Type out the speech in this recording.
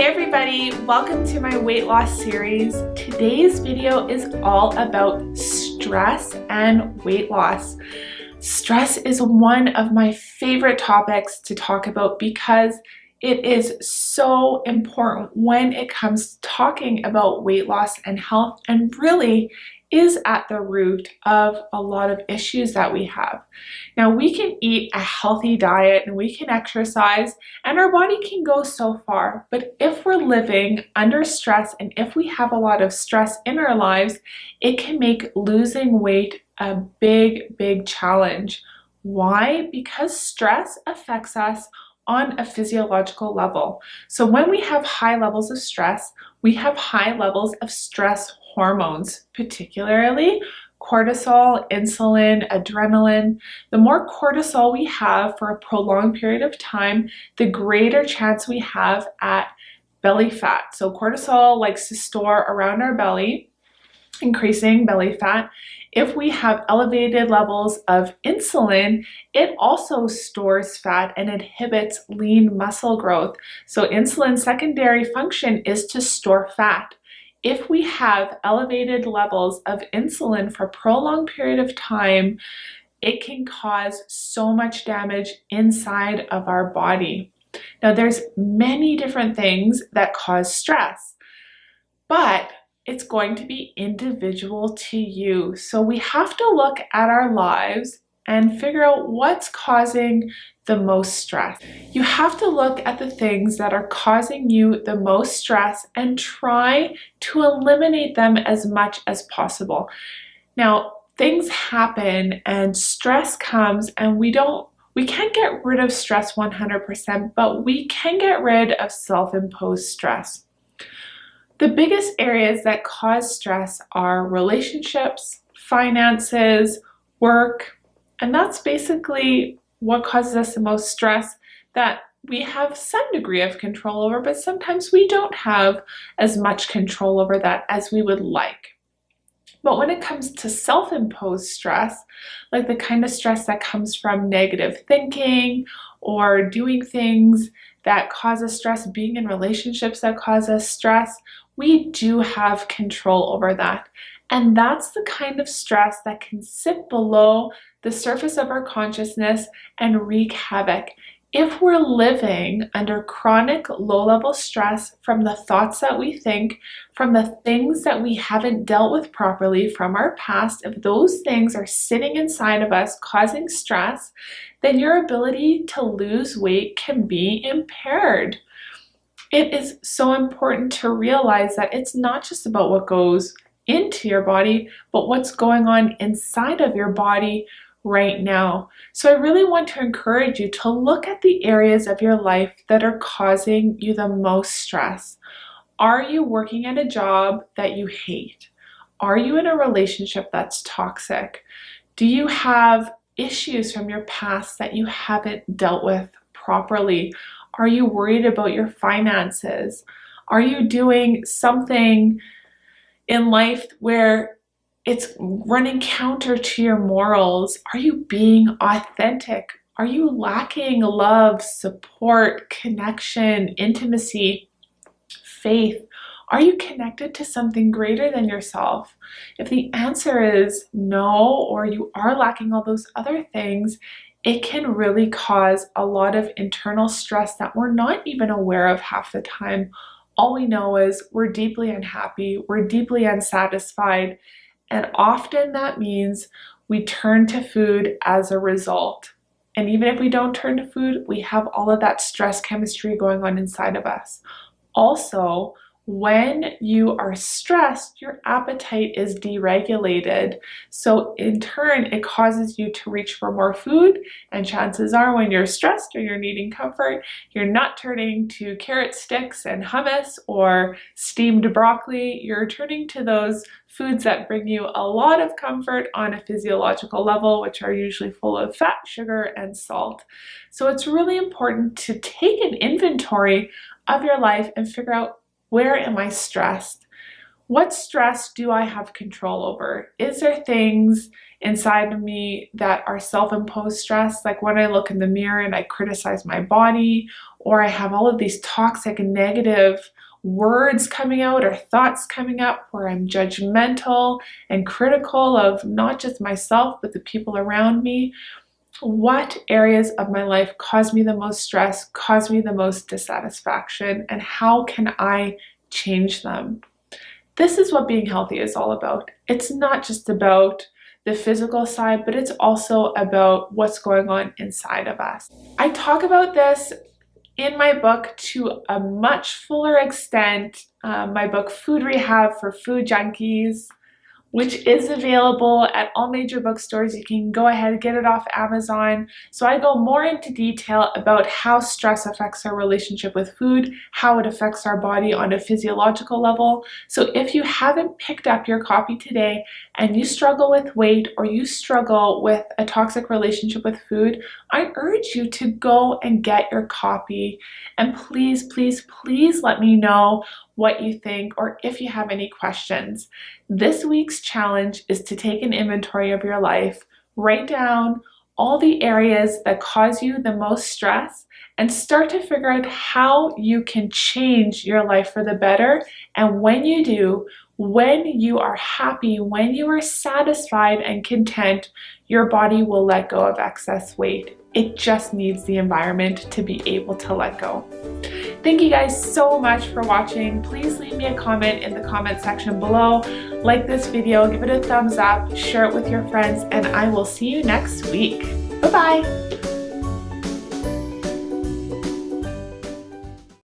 Hey everybody, welcome to my weight loss series. Today's video is all about stress and weight loss. Stress is one of my favorite topics to talk about because it is so important when it comes to talking about weight loss and health, and really is at the root of a lot of issues that we have. Now, we can eat a healthy diet and we can exercise and our body can go so far, but if we're living under stress and if we have a lot of stress in our lives, it can make losing weight a big challenge. Why? Because stress affects us on a physiological level. So when we have high levels of stress, we have high levels of stress hormones, particularly cortisol, insulin, adrenaline. The more cortisol we have for a prolonged period of time, the greater chance we have at belly fat. So cortisol likes to store around our belly, increasing belly fat. If we have elevated levels of insulin, it also stores fat and inhibits lean muscle growth. So insulin's secondary function is to store fat. If we have elevated levels of insulin for a prolonged period of time, it can cause so much damage inside of our body. Now, there's many different things that cause stress, but it's going to be individual to you. So we have to look at our lives and figure out what's causing the most stress. You have to look at the things that are causing you the most stress and try to eliminate them as much as possible. Now, things happen and stress comes and we can't get rid of stress 100%, but we can get rid of self-imposed stress. The biggest areas that cause stress are relationships, finances, work, and that's basically what causes us the most stress that we have some degree of control over, but sometimes we don't have as much control over that as we would like. But when it comes to self-imposed stress, like the kind of stress that comes from negative thinking or doing things that cause us stress, being in relationships that cause us stress, we do have control over that. And that's the kind of stress that can sit below the surface of our consciousness and wreak havoc. If we're living under chronic low-level stress from the thoughts that we think, from the things that we haven't dealt with properly from our past, if those things are sitting inside of us causing stress, then your ability to lose weight can be impaired. It is so important to realize that it's not just about what goes into your body, but what's going on inside of your body right now. So I really want to encourage you to look at the areas of your life that are causing you the most stress. Are you working at a job that you hate? Are you in a relationship that's toxic? Do you have issues from your past that you haven't dealt with properly? Are you worried about your finances? Are you doing something in life where it's running counter to your morals? Are you being authentic? Are you lacking love, support, connection, intimacy, faith? Are you connected to something greater than yourself? If the answer is no, or you are lacking all those other things, it can really cause a lot of internal stress that we're not even aware of half the time. All we know is we're deeply unhappy, we're deeply unsatisfied, and often that means we turn to food as a result. And even if we don't turn to food, we have all of that stress chemistry going on inside of us. Also, when you are stressed, your appetite is deregulated. So in turn, it causes you to reach for more food. And chances are when you're stressed or you're needing comfort, you're not turning to carrot sticks and hummus or steamed broccoli. You're turning to those foods that bring you a lot of comfort on a physiological level, which are usually full of fat, sugar, and salt. So it's really important to take an inventory of your life and figure out, where am I stressed? What stress do I have control over? Is there things inside of me that are self-imposed stress, like when I look in the mirror and I criticize my body, or I have all of these toxic and negative words coming out or thoughts coming up where I'm judgmental and critical of not just myself, but the people around me? What areas of my life cause me the most stress, cause me the most dissatisfaction, and how can I change them? This is what being healthy is all about. It's not just about the physical side, but it's also about what's going on inside of us. I talk about this in my book to a much fuller extent, my book Food Rehab for Food Junkies, which is available at all major bookstores. You can go ahead and get it off Amazon. So I go more into detail about how stress affects our relationship with food, how it affects our body on a physiological level. So if you haven't picked up your copy today and you struggle with weight or you struggle with a toxic relationship with food, I urge you to go and get your copy. And please, please, please let me know what you think or if you have any questions. This week's challenge is to take an inventory of your life, write down all the areas that cause you the most stress, and start to figure out how you can change your life for the better. And when you do, when you are happy, when you are satisfied and content, your body will let go of excess weight. It just needs the environment to be able to let go. Thank you guys so much for watching. Please leave me a comment in the comment section below. Like this video, give it a thumbs up, share it with your friends, and I will see you next week. Bye-bye.